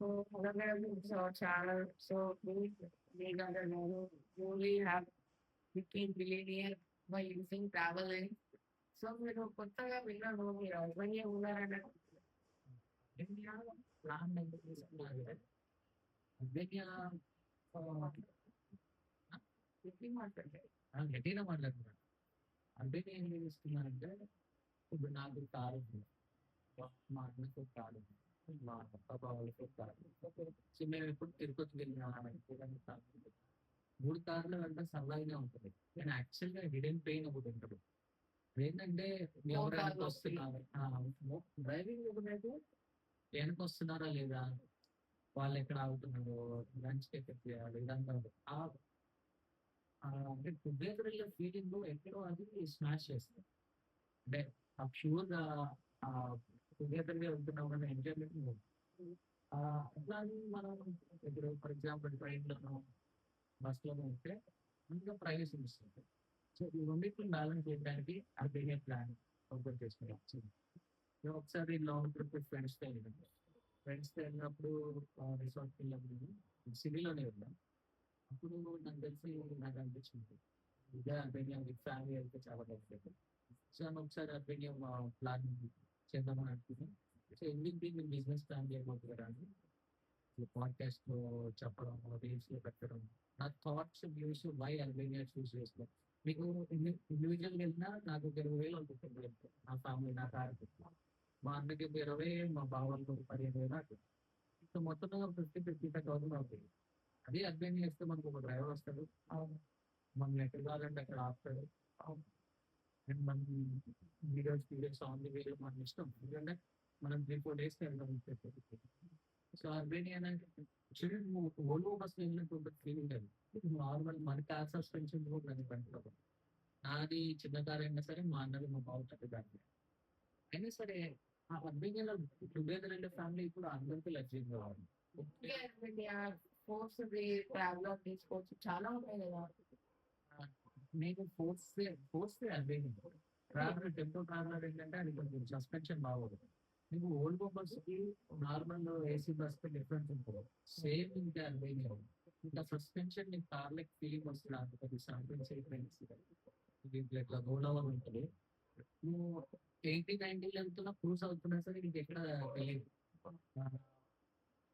So Telegram is our channel. So please make other know only have 15 billionaire by using traveling. So మీరు కొత్తగా విన్నాను మీరు Albania ఉన్నారని Albania plan ఎందుకు తీసుకున్నారంటే అల్బేనియా చెప్పి మాట్లాడే గట్టిగా మాట్లాడుతున్నారు. అల్బేనియా ఎందుకు తీసుకున్నారంటే ఇప్పుడు నాకు కారు ఉంది, మా అన్నకు కారు ఉంది, మా అక్క బావలకి కారు ఉంది. సో మేము ఎప్పుడు తిరుపతి వెళ్ళినా మూడు కార్లు వెంట సరదాగానే ఉంటుంది. కానీ యాక్చువల్గా హిడెన్ పెయిన్ ఒకటి ఉంటుంది. ఏంటంటే ఎవరు వెనక వస్తున్నారు, డ్రైవింగ్ ఒకటైతే వెనక వస్తున్నారా లేదా, వాళ్ళు ఎక్కడ ఆగుతున్నారు, లంచ్ ఎక్కడ చేయాలి, ఇదంతా ఉంటుంది. అంటే టుగెదర్ వెళ్ళే ఫీలింగ్ ఎక్కడో అది స్మాష్ చేస్తుంది. అంటే ఆ ప్యూర్ టుగెదర్ గా వెళ్తున్నాం అనే ఎంజాయ్మెంట్. అట్లా అని మనం ఇప్పుడు ఫర్ ఎగ్జాంపుల్ ట్రైన్ లోనో బస్ లోనో ఉంటే ఇంకా ప్రైవసీ ఇస్తుంది. సో ఈ రెండింటిని బ్యాలెన్స్ చేయడానికి అల్బేనియా ప్లాన్ ఓపెన్ చేసుకుని వచ్చింది. నేను ఒకసారి లాంగ్ ట్రిప్ ఫ్రెండ్స్తో వెళ్ళినాను. ఫ్రెండ్స్తో వెళ్ళినప్పుడు రిసార్ట్కి వెళ్ళినప్పుడు సిటీలోనే వెళ్ళాం. అప్పుడు నాకు తెలిసి నాకు అనిపించింది ఇదే అల్బేనియా విత్ ఫ్యామిలీ వెళ్తే చాలా బాగుంటుంది. సో నేను ఒకసారి అల్బేనియా ప్లాన్ చేద్దామని అనుకున్నాను. సో ఎందుకు దీన్ని బిజినెస్ ప్లాన్ చేయబోతున్నారు అని పాడ్కాస్ట్ లో చెప్పడం, రీల్స్ లో పెట్టడం, నా థాట్స్ వ్యూస్ వై అల్బేనియా చూస్ చేస్తాను. మీకు ఇండివిజువల్ వెళ్ళినా నాకు ఒక 20,000 అవుతుంది. నా ఫ్యామిలీ నా కార్, మా అన్నకి ఒక 20, మా బావలకు 15,000 అవుతుంది. సో మొత్తం 50,000 అవుతుంది. అదే అల్బేనియా చేస్తే మనకు ఒక డ్రైవర్ వస్తాడు, మనం ఎక్కడ కావాలంటే అక్కడ ఆపుతాడు. అండ్ మనం వీడియోస్ ఆన్ ది వీడియో మన ఇష్టం. ఎందుకంటే మనం 3-4 డేస్ వెళ్దాం. సో అల్బేనియా అంటే ఓల్వో బస్ వెళ్ళినట్టు ఫీలింగ్ అది. నార్మల్ మన కార్ సస్పెన్షన్ కూడా దాన్ని పెంచుకోవాలి. నాది చిన్న కార్ అయినా సరే, మా అన్నది మా బావ పెద్ద కార్ అయినా సరే, ఆ అల్బేనియాలో టుగెదర్ అంటే ఫ్యామిలీ ఇప్పుడు అందరికీ లగ్జరీ కావాలి. ఫోర్స్ ట్రావెలర్ తీసుకోవచ్చు చాలా ఉంటాయి కదా. నేను force Albania traveller, tempo traveller ఏంటంటే అది కొంచెం సస్పెన్షన్ బాగోదు. నీకు ఓల్వో బస్కి నార్మల్ ఏసీ బస్కి డిఫరెన్స్ ఉంటుంది. సేమ్ ఇంకా అల్బేనియా ఇంకా సస్పెన్షన్ నీకు కార్లకి ఫీలింగ్ వస్తుంది. అది దీంట్లో ఇట్లా రోల్ ఓవర్ ఉంటుంది. నువ్వు 80-90 వెళ్తున్నా, క్రూజ్ అవుతున్నా సరే నీకు ఎక్కడ తెలియదు.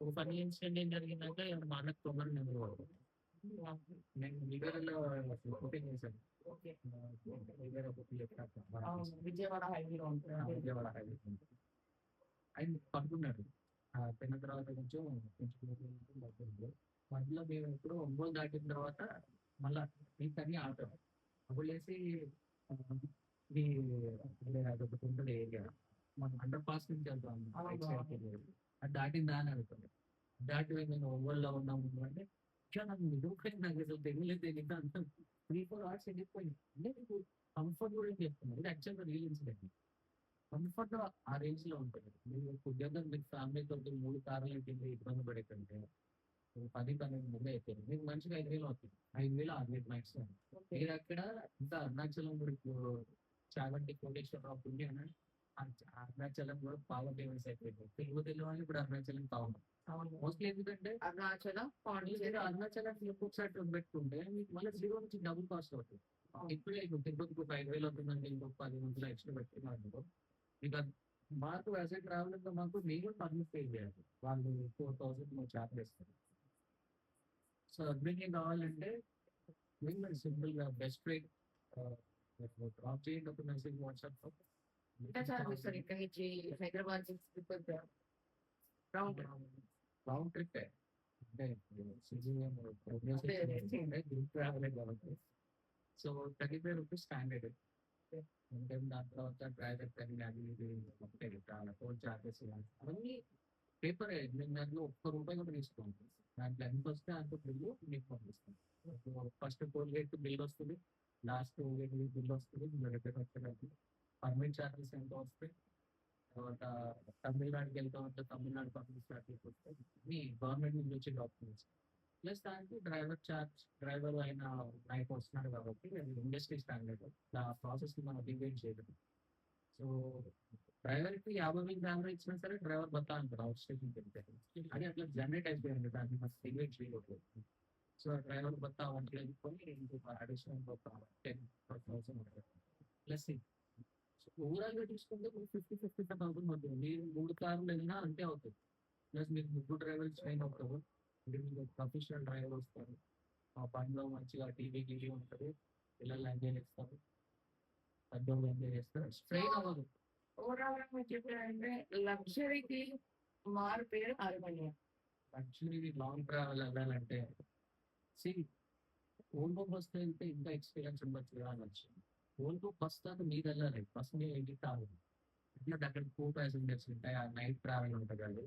ఒక ఫన్నీ ఇన్సిడెంట్ ఏం జరిగిందంటే మా అన్నకు తొందరగా నిద్ర పడదు. నేను లివర్లో షూటింగ్ చేశాను. లివర్ ఒకటి విజయవాడ హైవేలో ఉంటుంది. విజయవాడ హైవే ఉంటుంది. ఆయన పడుకున్నాడు. తిన్న తర్వాత కొంచెం కొంచెం పడుతుంది. మధ్యలో మేము ఎప్పుడు ఒంగోలు దాటిన తర్వాత మళ్ళా ఇంకన్నీ ఆటో అప్పుడు లేసి ఈ అదొకటి ఉంటుంది ఏరియా, మనం అండర్ పాస్ నుంచి వెళ్తాం. అది దాటిందా అని అడుగుతుంది. దాటి నేను ఒంగోలులో ఉన్నాము అంటే నాకు నిజంగా నాకు అసలు తెలియదు అంత 3-4 hours వెళ్ళిపోయింది. అంటే మీకు కంఫర్ట్ గురించి చెప్తున్నాను. ఇది యాక్చువల్గా రియల్ ఇన్సిడెంట్. కంఫర్ట్ ఆ రేంజ్ లో ఉంటుంది. మీరు టుగెదర్ మీకు ఫ్యామిలీ తోటి 3 కార్లు అయిపోయింది ఇబ్బంది పడే కంటే 10-12 మంది అయిపోయింది. మీకు మంచిగా 5,000 అవుతుంది. 5,000, 6,000 మ్యాక్సిమం. మీరు అక్కడ ఇంకా అరుణాచలం కూడా ఇప్పుడు చాగంటి కోటేశ్వరరావు పుణ్యాన అరుణాచలం కూడా బాగా ఫేమస్ అయిపోయింది. తిరుపతిలో వాళ్ళు ఇప్పుడు అరుణాచలం కావాలి. మోస్ట్లీ ఎందుకంటే అరుణాచలం మీరు అరుణాచలం ఒకసారి పెట్టుకుంటే మీకు మళ్ళీ 0 నుంచి డబుల్ కాస్ట్ అవుతుంది. ఇప్పుడే ఇప్పుడు తిరుపతికి ఒక 5,000 అవుతుందంటే ఇంకొక 10 మందిలో ఎక్స్ట్రా పెట్టుకున్నారు. ఇక మాకు యాజ్ ఏ ట్రావెలర్‌గా మాకు మేము పర్మిట్ పే చేయాలి. వాళ్ళు 4,000 చార్జ్ చేస్తారు. సో అడ్మిషన్ కావాలంటే మేము సింపుల్‌గా బెస్ట్ రేట్ డ్రాప్ చేయండి ఒక మెసేజ్ వాట్సాప్‌లో. ఎంత చార్జ్ ఇస్తారు ఇక్కడ నుంచి హైదరాబాద్ నుంచి తిరుపతి రౌండ్ రౌండ్ ట్రిప్పే. అంటే సిజిఎం ప్రోగ్రెస్ గ్రూప్ ట్రావెలే కాబట్టి. So 35 rupees standard. అంటే దాని తర్వాత డ్రైవర్ కానీ అది ఇది ఉంటాయి చాలా టోల్ చార్జెస్ అవన్నీ పేపర్. నేను దాంట్లో ₹1 కూడా తీసుకోండి. దాంట్లో ఎంత వస్తే అంత బిల్లు మీకు పంపిస్తాను. ఫస్ట్ టోల్ గేట్ బిల్ వస్తుంది, లాస్ట్ టోల్ గేట్ బిల్ వస్తుంది, మీరు రిటర్న్ వచ్చేటప్పుడు పర్మిట్ చార్జెస్ ఎంత వస్తాయి, తర్వాత తమిళనాడుకి వెళ్తా ఉంటే తమిళనాడు పర్మిట్ చార్జెస్ వస్తాయి. మీ గవర్నమెంట్ నుంచి వచ్చే డాక్యుమెంట్స్ ప్లస్ దానికి డ్రైవర్ చార్జ్. డ్రైవర్ ఆయన నైట్ వస్తున్నాడు కాబట్టి అది ఇండస్ట్రీ స్టాండర్డ్. ఆ ప్రాసెస్ ని మనం డివైడ్ చేయడం. సో డ్రైవర్‌కి 50,000 కెమెరా ఇచ్చినా సరే డ్రైవర్ బతా అంటారు అవుట్ స్టేషన్‌కి వెళ్తే. అది అట్లా జనరేట్ అయిపోయింది. దాన్ని మనం క్రియేట్ చేయకూడదు. సో, డ్రైవర్ బతా అమౌంట్ వెళ్ళిపోయి ఇంకొక అడిషనల్ ఒక 10,000 ఉంటది. ప్లస్ సో, ఓవరాల్‌గా చూసుకుంటే మీకు 50,000 అవుతుంది. మీరు 3 కార్లు వెళ్ళినా అంతే అవుతది. ప్లస్ మీకు ముగ్గురు డ్రైవర్లు ట్రైన్ అవుతారు. అంటే మీకు ప్రొఫెషనల్ డ్రైవర్ వస్తారు. ఆ బండిలో మంచిగా టీవీ గీవీ ఉంటది. పిల్లలు ఎంజాయ్ చేస్తారు. పెద్దోళ్ళు ఎంజాయ్ చేస్తారు. సో, స్ట్రెయిన్ అవ్వదు. ఓవరాల్‌గా మీరు చెప్పారంటే లగ్జరీకి మారు పేరు అర్బన్. యాక్చువల్లీ లాంగ్ ట్రావెల్ వెళ్ళాలంటే సీ ఓల్వో బస్‌లో వెళ్తే ఇంకా ఎక్స్‌పీరియన్స్ ఉండొచ్చు కదా అనొచ్చు. ఓల్వో బస్ దాకా మీరెళ్ళాలి. బస్ మీద ఎక్కి కాదు. ఎందుకంటే అక్కడ 2 ప్యాసింజర్స్ ఉంటాయి. ఆ నైట్ ట్రావెల్ ఉంటది అది.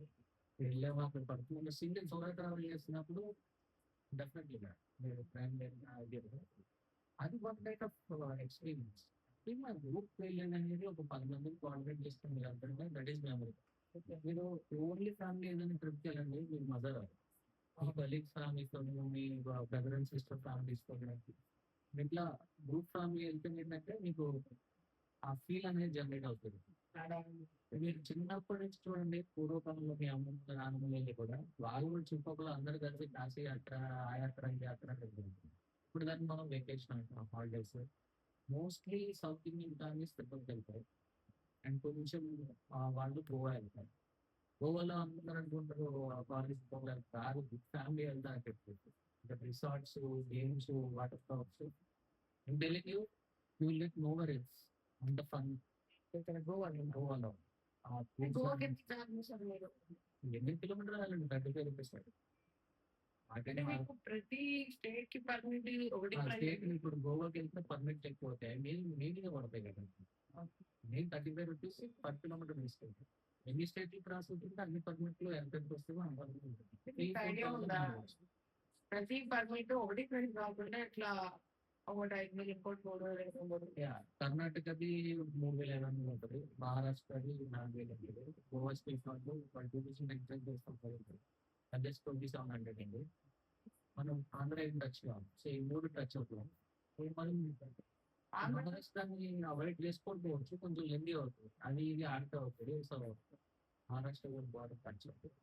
వెళ్ళాము అక్కడ పడుకున్నాము. సింగిల్ సోలో ట్రావెల్ చేస్తున్నప్పుడు డెఫినెట్‌లీ మ్యామ్. మీరు ఫ్రెండ్ అది వన్ కైండ్ ఆఫ్ ఎక్స్‌పీరియన్స్. ఇలా గ్రూప్ వెళ్ళేది అనేది ఒక 10 మందిని కోఆర్డినేట్ చేసుకొని మీరందరూ దట్ ఈస్ మెమరీ. మీరు ఓన్లీ ఫ్యామిలీ ఏదైనా ట్రిప్‌కెళ్ళండి. మీరు మజా రాదు. మీ కలీగ్స్ ఫ్యామిలీతోని, మీ బ్రదర్ అండ్ సిస్టర్ ఫ్యామిలీస్‌తోని ఇట్లా గ్రూప్ ఫ్యామిలీ వెళ్తే ఏంటంటే మీకు ఆ ఫీల్ అనేది జనరేట్ అవుతది. మీరు చిన్నప్పటి నుంచి చూడండి పూర్వకాలంలో మీ అమ్మమ్మ, నాన్నమ్మ వెళ్ళి కూడా వాళ్ళు కూడా చుట్టుపక్కల అందరూ కలిసి కాశీ యాత్ర, ఆ యాత్ర, ఈ యాత్ర అని వెళ్తారు. ఇప్పుడు దాన్ని మనం వెకేషన్ అంటున్నాం holidays. Mostly south Indian families తిరుపతికెళ్తారు. అండ్ కొంచెం వాళ్ళు గోవా వెళ్తారు. గోవాలో అందరూ అనుకుంటారు కాలేజ్ పోవాలి కాదు ఫ్యామిలీ వెళ్తారని చెప్పేసి. ఇంకా resorts, games, water parks. I'm telling you, you will get nowhere else అంత ఫన్ ఇక్కడ గోవాలో. ఆ ఫుడ్స్ గోవాకి అన్ని ఎంత ఛార్జ్ చేశారు మీరు? 8 కిలోమీటర్లు వెళ్ళండి 35 రూపీస్. అంటే నాకైతే మీకు ప్రతి స్టేట్‌కి పర్మిట్ ఒకటి ఆ ప్రైస్. స్టేట్ ఇప్పుడు గోవాకి వెళ్తే పర్మిట్స్ ఎక్కువ అవుతాయి. మీదిగా పడతాయి కదా. నేను 35 రూపీస్ పర్ కిలోమీటర్ తీసుకుంటాను. ఎన్ని స్టేట్లు క్రాస్ అవుతుంటే అన్ని పర్మిట్లు ఎంత వస్తుందో అంత ఉంటుంది. మీకు ఐడియా ఉందా? ప్రతి పర్మిట్ ఒకటి ప్రైస్ కాకుండా ఇట్లా ఒకటి 5,000 ఇంకోటి 3,000 ఉంటది. కర్ణాటకది 3,500 ఉంటది. మహారాష్ట్రది 4,000 ఉంటది. గోవా స్టేట్ వాళ్ళు 20% ఎగ్జాక్ట్ చేస్తాం కదా. అది జస్ట్ 2,700 అండి. మనం ఆంధ్ర ఏం టచ్ కాదు. సో ఈ 3 టచ్ అవుతాం. మనం ఆంధ్ర మహారాష్ట్రని అవాయిడ్ చేసుకోకపోవచ్చు. కొంచెం లెంతీ అవుతుంది. అది ఇది ఆడుతూ అవుతుంది. సో మహారాష్ట్ర కూడా బార్డర్ టచ్ అవుతుంది.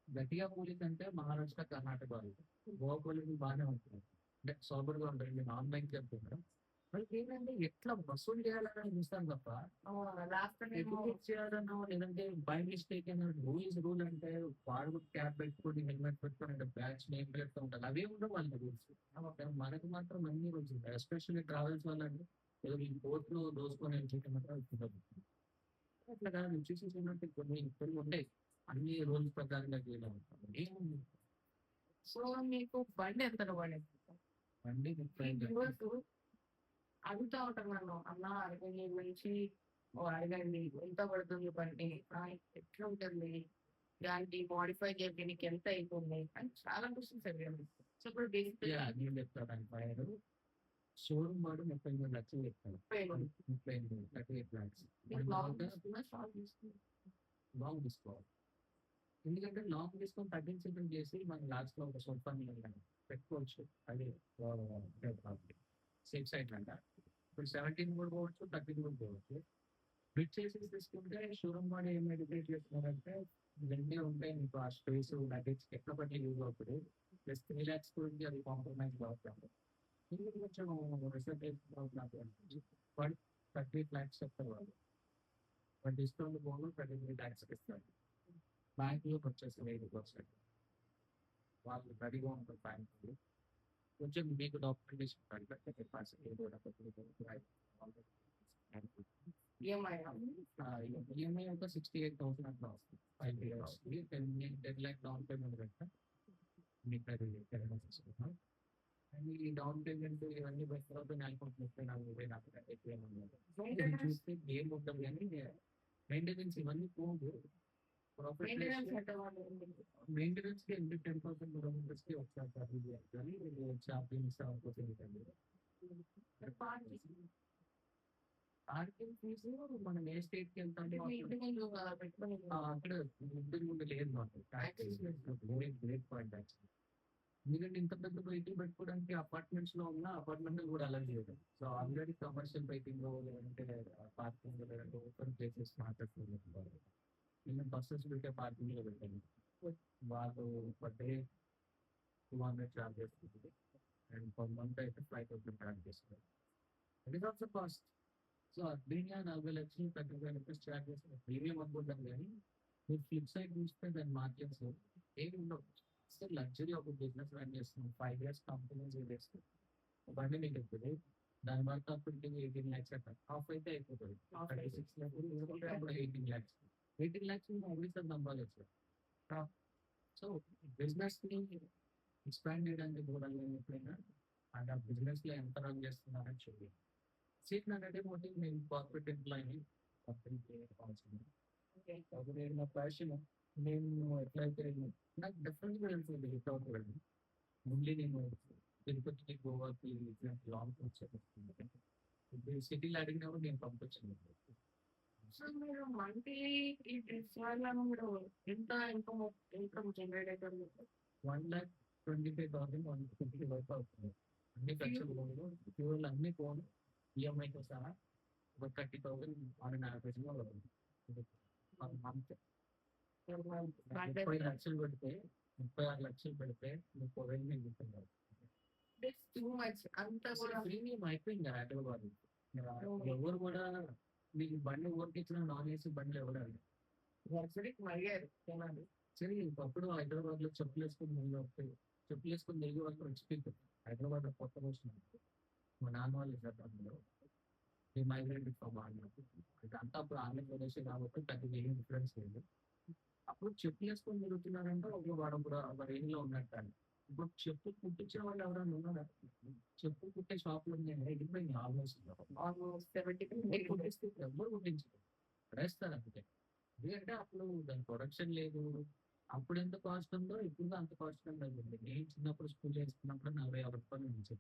గట్టిగా పోలిందంటే మహారాష్ట్ర, కర్ణాటక వాళ్ళు. గోవా పోలింగ్ బాగానే ఉంటుంది. అంటే సోబర్‌గా ఉంటారు. నేను ఆన్‌లైన్ చెప్తున్నా. వాళ్ళకి ఏంటంటే ఎట్లా వసూలు చేయాలని చూస్తాను తప్ప లాస్ట్ టైం ఎడ్యుకేట్ చేయాలనో లేదంటే బై మిస్టేక్ అయినా రూల్ ఈస్ రూల్ అంటే వాడు క్యాప్ పెట్టుకొని హెల్మెట్ పెట్టుకొని అంటే బ్యాచ్ నేమ్ ప్లేట్‌తో ఉండాలి. అవే ఉండవు వాళ్ళ రూల్స్. మనకు మాత్రం అన్ని రూల్స్ ఉంటాయి. ఎస్పెషల్లీ ట్రావెల్స్ వాళ్ళంటే ఏదో ఈ కోర్ట్‌లో దోసుకొని వెళ్ళిపోతే మాత్రం కుదరదు. అట్లా కాదు చూసేసినట్టు కొన్ని ఉంటాయి. అన్ని రూల్స్ ప్రకారంగా చేయడం. ఏముంది సో మీకు బండి ఎంతలో పడింది? బండి ఈ 30,000 వ్యూవర్స్ అడుగుతా ఉంటారు నన్ను. అన్న అరగంజి గురించి అడగండి. ఎంత పడుతుంది బండి? ఎట్లా ఉంటుంది? దానికి మోడిఫై చేయడానికి ఎంత అయితుంది? అని చాలా క్వెషన్స్ అడిగారు. సో ఇప్పుడు బేసిక్‌గా యాహ్! నేను చెప్తాను దాని ఫైర్. షోరూమ్ వాడు 38 లక్షలు చెప్తాడు. 38 38 లాక్స్. మీరు లాంగ్ తీసుకున్నా, షార్ట్ తీసుకున్నా. లాంగ్ తీసుకోవాలి. ఎందుకంటే లాంగ్ తీసుకొని తగ్గించడం చేసి మనం లాస్ట్‌లో ఒక సోఫా పెట్టుకోవచ్చు. అది సేఫ్ సైడ్ అంట. ఇప్పుడు 17 కూడా పోవచ్చు, 13 కూడా పోవచ్చు. స్ప్లిట్ చేసేసి తీసుకుంటే షోరూమ్ వాడు ఏం ఎడ్యుకేట్ చేస్తున్నారంటే 2 ఉంటాయి మీకు ఆ స్పేస్ లగేజ్ ఎక్కడ పట్టి యూజ్ అవుతుంది. ప్లస్ 3 లాక్స్ గురించి అది కాంప్రమైజ్ అవుతుంది. ఇది కొంచెం రిసర్చ్ అవుతున్నారు. వాడు 38 లాక్స్ చెప్తారు వాళ్ళు. వాడు డిస్కౌంట్ పోను 33 లాక్స్‌కి ఇస్తారు. బ్యాంక్‌లోకి వచ్చేస్తది 8%. వాళ్ళు రెడీగా ఉంటారు బ్యాంకులు. కొంచెం మీకు డాక్యుమెంటేషన్ కరెక్ట్‌గా చెప్పాల్సి కూడా ఈఎంఐ ఈఎంఐ ఒక 68,000 అట్లా వస్తుంది. 5 ఇయర్స్‌కి 10 లాక్ డౌన్ పేమెంట్ కట్ట మీకు అది తీసుకున్నాం. అండ్ ఈ డౌన్ పేమెంట్ ఇవన్నీ బయట తర్వాత నెలకు 34,000 అక్కడ ఎక్కువ చూస్తే ఏం ఉండదు కానీ మెయింటెనెన్స్ ఇవన్నీ పోదు. ప్రాఫిట్ మెయింటెనెన్స్ ఎంత పడుతుంది? మెయింటెనెన్స్‌కి ఎంత 10,000 కిలోమీటర్స్‌కి ఒకసారి సర్వీస్ చేయాలి. షాపింగ్స్ అవుతుంది. పార్కింగ్ ఫీజు మనం ఏ స్టేట్‌కి వెళ్తామో అంటే మీ ఇంటి ముందు పెట్టుకొని అక్కడ ఇంటి ముందు లేదు మాకు. Great great point actually. ఎందుకంటే ఇంత పెద్ద వెహికల్ పెట్టుకోవడానికి అపార్ట్మెంట్స్‌లో ఉన్న అపార్ట్మెంట్‌ని కూడా అలౌ చేయరు. సో, ఆల్రెడీ కమర్షియల్ వెహికల్‌లో లేదంటే పార్కింగ్‌లో లేదంటే ఓపెన్ ప్లేసెస్ మాట్లాడుతున్నారు. ఈవెన్ బసెస్ పెట్టే పార్కింగ్‌లో పెట్టాను. వాళ్ళు పర్ డే 200 చార్జ్ చేస్తుంది. అండ్ పర్ మంత్ అయితే 5,000 చార్జ్ చేస్తారు. It is also cost. So, Urbania 40,00,000 rupees charge చేస్తారు. ప్రీమియం అనుకుంటాం గానీ, మీరు ఫ్లిప్ సైడ్ చూస్తే దాని మార్జిన్స్ ఏమి ఉండవు. అసలు లగ్జరీ ఒక బిజినెస్ రన్ చేస్తున్నాం. 5 ఇయర్స్ కంపెనీ చేసేస్తాం. బండి మీకు ఇప్పుడు దాని వర్త్ అప్పటికి 18,00,000 అట్లా. హాఫ్ అయితే అయిపోతది. 36,00,000 తీసుకుంటే అప్పుడు 18,00,000. 18,00,000 ఒకేసారి సంపాదించు. సో, బిజినెస్‌ని ఎక్స్‌పాండ్ చేయడానికి కూడా ఎప్పుడైనా అండ్ ఆ బిజినెస్‌లో ఎంత రన్ చేస్తున్నారని చూడాలి. సీట్ నాకంటే ఒకటి నేను కార్పొరేట్ ఎంప్లాయీని. కంపెనీకి కావాల్సింది. అప్పుడు నేను నా ప్యాషన్ నేను ఎట్లయితే నాకు డిఫరెంట్‌గా వెళ్తుంది వితౌట్ వెళ్ళి. ఓన్లీ నేను తిరుపతికి, గోవాకి ఇట్లాంటి లాంగ్ ట్రిప్స్ చేస్తున్నాను. ఇప్పుడు సిటీలో అడిగినప్పుడు నేను పంపించను. సో మీరు మంత్లీ ఈ ట్రిప్స్ వల్ల మీరు ఎంత ఇన్కమ్ జనరేట్ అవుతుంది మీకు? 1,25,000 150 వరకు అవుతుంది. అన్ని ఖర్చులు పోను, ఫ్యూయల్ అన్నీ పోను, ఈఎంఐతో సహా ఒక 30,000 ఆన్ అన్ యావరేజ్‌గా పర్ మంత్. అంటే 30,00,000 పెడితే 36,00,000 పెడితే 30,000 మిగులుతుంది. ఇట్స్ టూ మచ్ అంత అసలు కూడా. ప్రీమియం అయిపోయింది హైదరాబాద్. ఎవరు కూడా మీకు బండి ఓటించిన నాన్ ఏసీ బండ్లు ఎవరు అడగరు. లగ్జరీకి మరిగారు జనాలు. సరే ఒకప్పుడు హైదరాబాద్‌లో చెప్పులేసుకొని వస్తాయి. చెప్పులేసుకొని తిరిగే వాళ్ళు రిచ్ పీపుల్. హైదరాబాద్‌లో కొత్తగా వచ్చినారు. మా నాన్న వాళ్ళ సందర్భంలో వి మైగ్రేటెడ్ ఫ్రమ్ ఆంధ్ర. ఇదంతా అప్పుడు ఆంధ్రప్రదేశే కాబట్టి పెద్దగా ఏం డిఫరెన్స్ లేదు. అప్పుడు చెప్పులేసుకొని తిరుగుతున్నారంటే ఒక రేంజ్‌లో ఉన్నట్టు. ఇప్పుడు చెప్పు కుట్టించే వాళ్ళు ఎవరైనా ఉన్నారా? చెప్పు కుట్టే షాపులు ఉన్నాయి. వెళ్ళిపోయినాయి ఆల్మోస్ట్. ఆల్మోస్ట్ 70 కుట్టిస్తే ఎవ్వరు కుట్టించరు. పడేస్తారు అంతే. ఎందుకంటే అప్పుడు దాని ప్రొడక్షన్ లేదు. అప్పుడు ఎంత కాస్ట్ ఉందో ఇప్పుడు అంత కాస్ట్ ఉండదు. నేను చిన్నప్పుడు స్కూల్ చేసుకున్నప్పుడు రూ. 40, 50 నుంచి.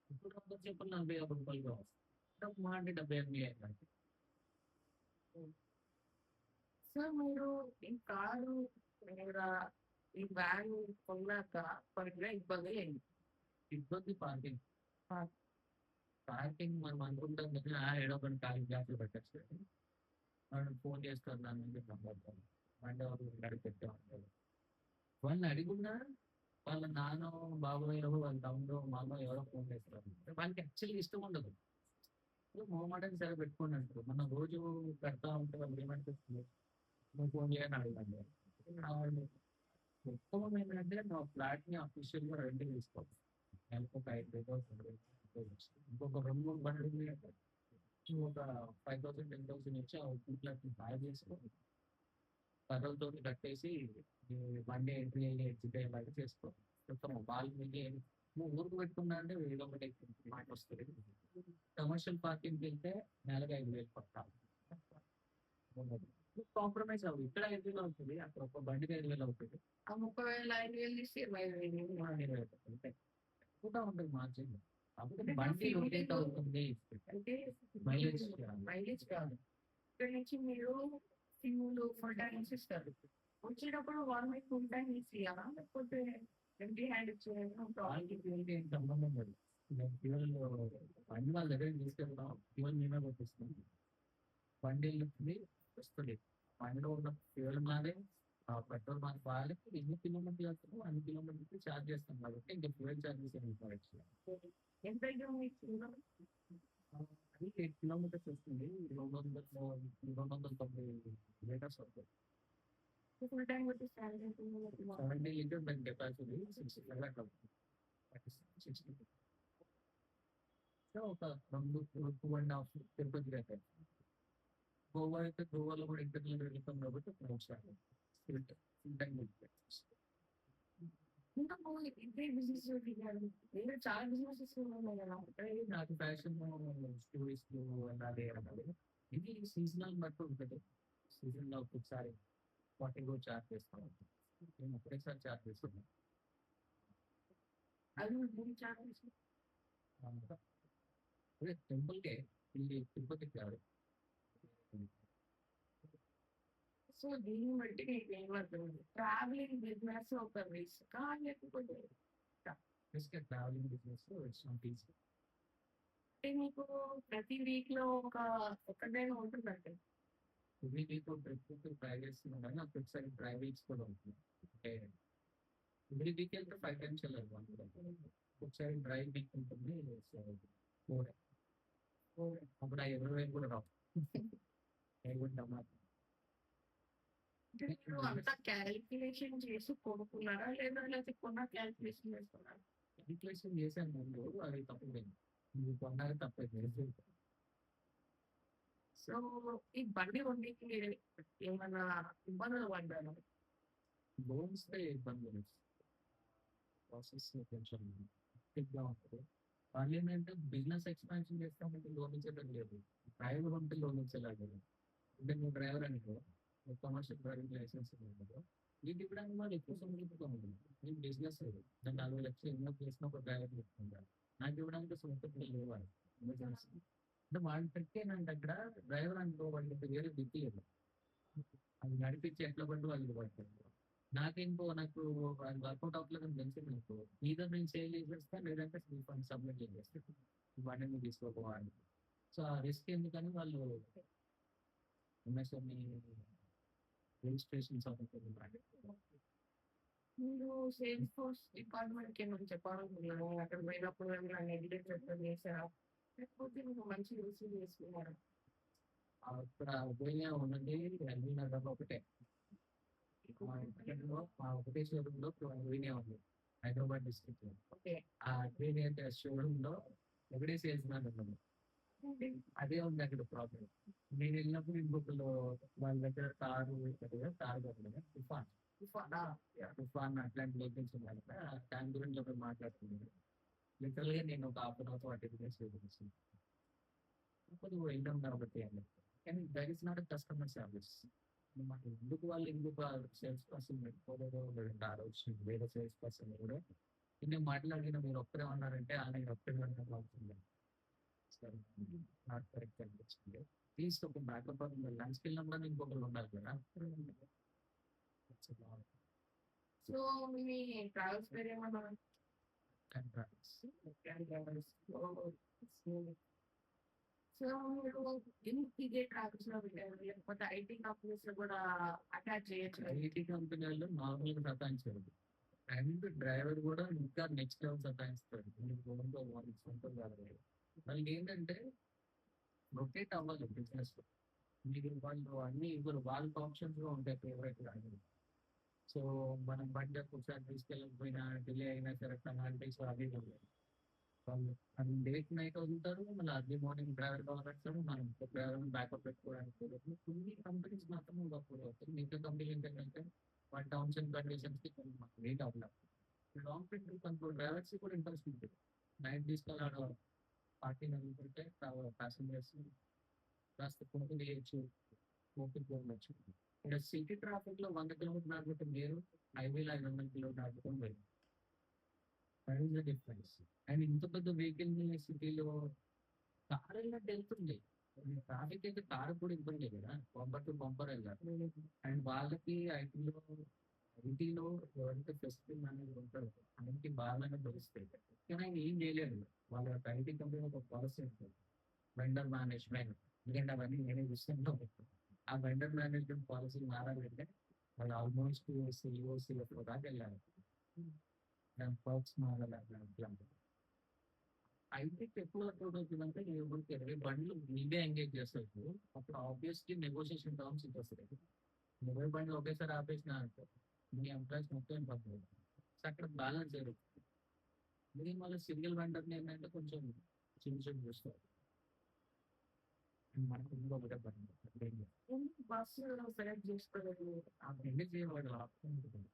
ఇప్పుడు వంద చెప్పులు రూ. 40, 50 కావాలి. మహా అంటే 70, 80 సో మీరు ఈ కారు లేదా ఈ వ్యాన్ కొన్నాక పడిన ఇబ్బందులు ఇబ్బంది పార్కింగ్. ఆ! పార్కింగ్ మనం అనుకుంటాం కదా! ఏడో ఒకటి ఖాళీ గ్యాప్‌లో పెట్టొచ్చు. మనం ఫోన్ చేస్తారు దాని నుంచి సంపాదించాలి. బండి ఎవరు గాడికి పెట్టాం అంటారు. వాళ్ళని అడిగున్నా వాళ్ళ నాన్నో, బాబాయో, వాళ్ళ తమ్ముడో, మామో ఎవరో ఫోన్ చేస్తారు. వాళ్ళకి యాక్చువల్‌గా ఇష్టం ఉండదు. మొహమాటం సరే పెట్టుకోండి అంటారు. మనం రోజు పెడతా ఉంటే వాళ్ళకి ఏమనిపిస్తుంది? నువ్వు ఫోన్ చేయని అడగండి. ఆహ్, ఉత్తమం ఏంటంటే మా ఫ్లాట్‌ని అఫీషియల్‌గా రెంట్‌కి తీసుకోవాలి. నెలకి ఒక 5,000 ఇంకొక 2, 3 బండ్లున్నాయంటే ఒక 5,000, 10,000 ఇచ్చి ఆ ఫుల్ ఫ్లాట్‌ని బాగా చేసుకొని కర్రలతోటి కట్టేసి ఈ బండి ఎంట్రీ అయ్యి ఎగ్జిట్ అయ్యేలాగా చేసుకోవాలి. మొత్తం వాళ్ళకి నువ్వు ఊరుకు పెట్టుకున్నా అంటే ఏదో ఒకటి మాటొస్తది. కమర్షియల్ పార్కింగ్‌కెళ్తే నెలకి 5,000 పక్కా. కాంప్రమైజ్ అవ్వు. ఇక్కడ 5,000 అవుతది. అక్కడ ఒక బండికి 5,000 అవుతది. ఆ 30,000 తీసి 25,000 ఆ! 20 అంతే. ఎక్కువగా ఉంటది మార్జిన్. కాకపోతే అంటే బండి రొటేట్ ఫ్యూయల్ అవుతుంది. అంటే మైలేజ్ మైలేజ్ కాదు. ఇక్కడి నుంచి మీరు ఫ్యూల్ ఫుల్ ట్యాంక్స్ ఇస్తారు. వచ్చేటప్పుడు 1 వీక్ ఫుల్ ట్యాంక్ ఇసియాలా? లేకపోతే ఎంప్టీ హ్యాండ్ ఇచ్చేయడం వాళ్ళకి ఫ్యూయల్‌కి ఏం సంబంధం లేదు. మేము ఫ్యూయల్ బండి వాళ్ళ దగ్గరికి తీసుకెళ్తాం. ఫ్యూయల్ మేమే కొట్టిస్తాం. బండి ఎళ్తుంది, వస్తది. బండిలో ఉన్న ఫ్యూయల్ మాదే, పెట్రోల్ మాది వాడే. ఎన్ని కిలోమీటర్లు వెళ్తామో అన్ని కిలోమీటర్లకి చార్జ్ చేస్తాం కాబట్టి ఇంక ఫ్యూయల్ చార్జెస్ ఏమి ఉండవు ఎక్స్‌ట్రా. ఎంత మీకు అది 8 కిలోమీటర్స్ వస్తుంది. 290 లీటర్స్ వస్తది. ఫుల్ ట్యాంక్ కొట్టిస్తే 70 లీటర్స్ దాని కెపాసిటీ. 65 అట్లా వస్తుంది. 60 సో ఒక 2, 2 ½ తిరుపతి దాకా. గోవా అయితే గోవాలో కూడా ఇంటర్‌నల్ వెళ్తాం కాబట్టి అక్కడ ఒకసారి ఫుల్ ట్యాంక్ కొట్టించేస్తాం. ఇంకా ఇదే బిజినెస్ దిగారు. ఇంకా చాలా బిజినెసెస్ ఉన్నాయి కదా! అంటే నాకు ఫ్యాషన్ స్టోరీస్‌లో వెళ్ళాలి అన్నది. ఇది సీజనల్ బట్టి ఉంటది. సీజన్‌లో ఒక్కొక్కసారి 40 కూడా చార్జ్ చేస్తాం. నేను ఒకటేసారి చార్జ్ చేస్తున్నా. అది మీరు చాలా అంతా అదే టెంపుల్‌కే ఇది తిరుపతికి కాదు. సో దీన్ని బట్టి నీకేమర్థమైంది? ట్రావెలింగ్ బిజినెస్ ఒక రిస్కా? లేకపోతే బేసిక్‌గా travelling business it's not easy. అంటే మీకు ప్రతి వీక్‌లో ఒక్కటైనా ఉంటుందండి. ఎవ్రీ వీక్ ఒక ట్రిప్ ట్రై చేస్తున్నాం గానీ, ఒక్కొక్కసారి డ్రై వీక్స్ కూడా ఉంటుంది. అంటే ఎవ్రీ వీక్ వెళ్తే 5 టైమ్స్ వెళ్ళాలి వన్ డే. ఒక్కొక్కసారి డ్రై వీక్ ఉంటుంది. సో, 4 అప్పుడు ఆ 20,000 కూడా రావు. ఏముందమ్మా అంటే మీరు అంతా క్యాలిక్యులేషన్ చేసి కొనుక్కున్నారా? లేకపోతే కొన్న క్యాలిక్యులేషన్ చేసుకున్నారా? క్యాలిక్యులేషన్ చేశాను ముందు. అది తప్పిపోయింది. ఇది కొన్నాక తప్పైపోయింది. సో, ఈ బండి కొనేకి ఏమన్నా ఇబ్బందులు పడ్డారా? లోన్స్‌దే ఇబ్బందులు. ప్రాసెస్ కొంచెం హెక్టిక్‌గా ఉంటది. వాళ్ళేంటంటే బిజినెస్ ఎక్స్‌పాన్షన్ చేస్తామంటే లోన్ ఇచ్చేటట్టు లేదు. డ్రైవర్ ఉంటే లోన్ ఇచ్చేలాగా లేదు. అంటే నువ్వు డ్రైవర్ అనుకో, నువ్వు కమర్షియల్ డ్రైవింగ్ లైసెన్స్ ఉంది అనుకో, నీకు ఇవ్వడానికి వాళ్ళు ఎక్కువ సొమ్ము ఇవ్వకుండా నేను బిజినెస్ లేదు. నేను 40,00,000 ఇన్వెస్ట్ చేసిన ఒక డ్రైవర్ పెట్టుకుంటాను. నాకు ఇవ్వడానికి సొంత లేవు వాళ్ళు. ఎమర్జెన్సీ. అంటే వాళ్ళు పెట్టేనంటే దగ్గర డ్రైవర్ అనుకో వాళ్ళకి వేరే దిక్కు లేదు. అది నడిపించి ఎట్లా పడితే వాళ్ళు పడతారు. నాకేంటో నాకు అది వర్కౌట్ అవ్వట్లేదని తెలిసింది నాకు. ఈథర్ నేను సేల్ చేసేస్తా లేదంటే రీఫండ్ సబ్మిట్ చేసేస్తా. బండిని తీసుకోపోవాలి. సో, ఆ రిస్క్ ఎందుకని వాళ్ళు ఎంఎస్ఎంఈ రిజిస్ట్రేషన్ సబ్మిట్ చేయాలి. మీరు సేల్స్ ఫోర్స్ డిపార్ట్‌మెంట్‌కి ఏమైనా చెప్పాలనుకున్నారా? అక్కడ పోయినప్పుడు ఏమైనా నెగ్లెక్ట్ ఎట్లా చేశారా? లేకపోతే మీరు మంచిగా రిసీవ్ చేసుకున్నారా? అక్కడ ఉదయం ఉన్నది ఎల్బీ నగర్‌లో ఒకటే. మా ఇంటిలో మా ఒకటే షోరూమ్‌లో అగ్రీనే ఉంది. హైదరాబాద్ డిస్ట్రిక్ట్‌లో. ఓకే. ఆ అగ్రీని అంటే షోరూమ్‌లో ఒకడే సేల్స్‌మ్యాన్ ఉన్నాడు. అదే ఉంది అక్కడ ప్రాబ్లమ్. నేను వెళ్ళినప్పుడు ఇంకొకళ్ళు వాళ్ళ దగ్గర కారు ఉంటది కదా! కారు కాదు కదా! తుఫాన్. తుఫానా? తుఫాన్ అట్లాంటి వెహికల్స్ ఉన్నాయి కదా! దాని గురించి ఒకరు మాట్లాడుతున్నారు. లిటరల్‌గా నేను ఒక half an hour, 40 minutes wait చేశాను. నువ్వు వెళ్ళాం కాబట్టి అని. కానీ that is not a customer service. మనకి ఎందుకు వాళ్ళు ఎందుకు ఆ సేల్స్ పర్సన్ పెట్టుకోలేదో లేదంటే ఆ రోజు వేరే సేల్స్ పర్సన్ కూడా ఇన్ని మాట్లాడిన మీరు ఒక్కరే ఉన్నారంటే నేను ఒక్కడే ఉన్నాను అవుతుంది. సరే నాట్ కరెక్ట్ అనిపించింది. అట్లీస్ట్ ఒక బ్యాకప్ లంచ్‌కి వెళ్ళినప్పుడు ఇంకొకరు ఉండాలి కదా! సో, మీ ట్రావెల్స్ పేరేమన్నా? And can travels. So, so మీరు ఇదే ట్రావెల్స్‌లో వెళ్ళారా? లేకపోతే ఐటీ కంపెనీస్‌లో కూడా అటాచ్ చేయొచ్చు కదా! ఐటీ కంపెనీ వాళ్ళు నార్మల్‌గా సతాయించారు. అండ్ డ్రైవర్ కూడా ఇంకా నెక్స్ట్ లెవెల్ సతాయిస్తాడు. మీరు ఓన్‌గా వాళ్ళకి సొంతం కాదు. వాళ్ళకేంటంటే రొటేట్ అవ్వాలి బిజినెస్‌లో. మీరు వాళ్ళు అన్నీ ఇవ్వరు. వాళ్ళకి ఆప్షన్స్‌గా ఉంటాయి ఫేవరెట్ గాని. సో, మనం బండి ఒక్కొక్కసారి తీసుకెళ్ళకపోయినా డిలే అయినా సరే పెనాల్టీస్ అవి ఇవి ఉంటాయి. వాళ్ళు అది లేట్ నైట్ వదులుతారు. మళ్ళీ అర్లీ మార్నింగ్ డ్రైవర్ కావాలంటారు. మనం డ్రైవర్‌ని బ్యాకప్ పెట్టుకోవడానికి కుదరదు. కొన్ని కంపెనీస్ మాత్రం వర్కౌట్ అవుతాయి. మిగతా కంపెనీలు ఏంటంటే వాళ్ళ టర్మ్స్ అండ్ కండిషన్స్‌కి కొంచెం మీట్ అవ్వలేదు. లాంగ్ ట్రిప్ కొంచెం డ్రైవర్స్‌కి కూడా ఇంట్రెస్ట్ ఉంటుంది. నైట్ తీసుకెళ్ళి ఆడ పార్టీని వదులుతుంటే ప్యాసింజర్స్ కాస్త కొనుక్కొని చేయొచ్చు. ఓపికగా ఉండొచ్చు. ఇక్కడ సిటీ ట్రాఫిక్‌లో 100 కిలోమీటర్లు నడిపితే వేరు. హైవేలో 500 కిలోమీటర్లు నడపడం వేరు. That is the difference. And ఇంత పెద్ద వెహికల్‌ని సిటీలో కార్ వెళ్ళినట్టు వెళ్తుంది. ట్రాఫిక్ అయితే కారు కూడా ఇబ్బందే కదా! బంపర్ టు బంపర్ వెళ్ళాలి. అండ్ వాళ్ళకి ఐటీలో ఎవరైతే ప్రెసిడెంట్ అనేది ఉంటారో ఆయనకి బాగానే తెలుస్తాయి. కానీ ఆయన ఏం చేయలేడు. వాళ్ళ ఐటీ కంపెనీ ఒక పాలసీ ఉంటుంది. Vendor management. ఎందుకంటే అవన్నీ నేనే చూసుకుంటూ ఉంటాను. ఆ వెండర్ మేనేజ్మెంట్ పాలసీ మారాలంటే వాళ్ళు ఆల్మోస్ట్ సీఈఓ, సీఎఫ్ఓ దాకా వెళ్ళాలి. దాని పర్క్స్ మారాలి అట్లాంటివి. ఐటీకి ఎప్పుడు వర్కౌట్ అవుతుందంటే ఎవరికి 20 బండ్లు నీవే ఎంగేజ్ చేస్తారు. అప్పుడు ఆబ్వియస్లీ నెగోషియేషన్ టర్మ్స్ ఇచ్చేస్తాయి. 20 బండ్లు ఒకేసారి ఆపేసినా అనుకో మీ ఎంప్లాయీస్ మొత్తం ఇబ్బంది అవుతుంది. సో, అక్కడ బ్యాలెన్స్ జరుగుతుంది. ఇది మళ్ళీ సింగిల్ వెండర్‌ని ఏంటంటే కొంచెం చిన్న చిన్న చూస్తారు. మనకు ఇంకో ఒకటే బండి. ఎందుకు బస్సు సెలెక్ట్ చేసుకోలేదు? ఆ ఎంగేజ్ చేయవాడు ఆప్షన్ ఉంటుంది.